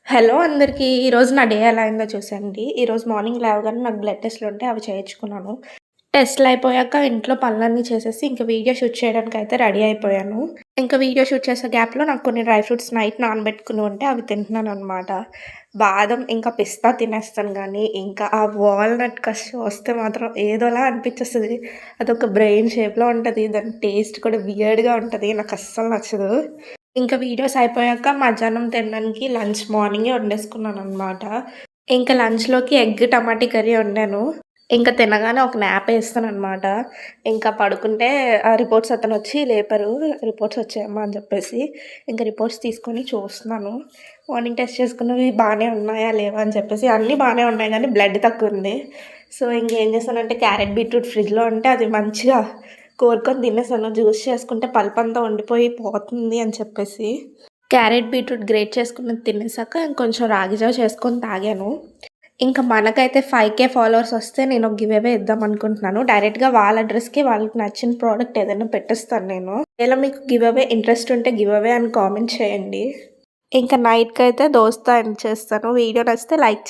Hello అందరికీ. ఈరోజు నా డే ఎలా అయిందో చూసేయండి. ఈరోజు మార్నింగ్ లేవగానే నాకు బ్లడ్ టెస్ట్‌లుంటే అవి చేయించుకున్నాను. టెస్ట్‌లయిపోయాక ఇంట్లో పనులన్నీ చేసేసి ఇంక వీడియో షూట్ చేయడానికయితే రెడీ అయిపోయాను. ఇంక వీడియో షూట్ చేసే గ్యాప్‌లో నాకు కొన్ని డ్రై ఫ్రూట్స్ నైట్ నానబెట్టుకుని ఉంటే అవి తింటున్నాననమాట. బాదం ఇంకా పిస్తా తినేస్తాను గానీ, ఇంకా ఆ వాల్‌నట్ కష్ వస్తే మాత్రం ఏదోలా అనిపిచ్చేస్తది. అదొక బ్రెయిన్ షేప్‌లో ఉంటది. దాని టేస్ట్ కూడా వియర్డ్‌గా ఉంటది. నాకస్సలు నచ్చదు. ఇంక వీడియోస్ అయిపోయాక మధ్యాహ్నం తినడానికి లంచ్ మార్నింగే వండేసుకున్నాననమాట. ఇంక లంచ్‌లోకి ఎగ్ టమాటీ కర్రీ వండాను. ఇంక తినగానే ఒక న్యాపేస్తాననమాట. ఇంకా పడుకుంటే రిపోర్ట్స్ అతనొచ్చి లేపారు. రిపోర్ట్స్ వచ్చాయమ్మా అని చెప్పేసి. ఇంక రిపోర్ట్స్ తీసుకొని చూస్తున్నాను. మార్నింగ్ టెస్ట్ చేసుకున్నవి బానే ఉన్నాయా? లేవా? అని చెప్పేసి అన్నీ బానే ఉన్నాయి గానీ బ్లడ్ తక్కువుంది. సో, ఇంకేం చేశానంటే క్యారెట్, బీట్రూట్ ఫ్రిడ్జ్‌లో ఉంటే అది మంచిగా కోరుకొని తినేసాను. జ్యూస్ చేసుకుంటే పల్పంతా ఉండిపోయి పోతుంది అని చెప్పేసి. క్యారెట్, బీట్రూట్ గ్రేట్ చేసుకున్నది తినేసాక ఇంకొంచెం రాగి జావ చేసుకొని తాగాను. ఇంక మనకైతే 5,000 ఫాలోవర్స్ వస్తే నేను ఒక గివ్ అవే ఇద్దామనుకుంటున్నాను. డైరెక్ట్‌గా వాళ్ళ అడ్రెస్‌కి వాళ్ళకి నచ్చిన ప్రోడక్ట్ ఏదైనా పెట్టేస్తాను నేను. ఒకవేళ మీకు గివ్ అవే ఇంట్రెస్ట్ ఉంటే గివ్ అవే అని కామెంట్ చేయండి. ఇంక నైట్‌కైతే దోసతో ఎండ్ చేస్తాను. వీడియో నచ్చితే లైక్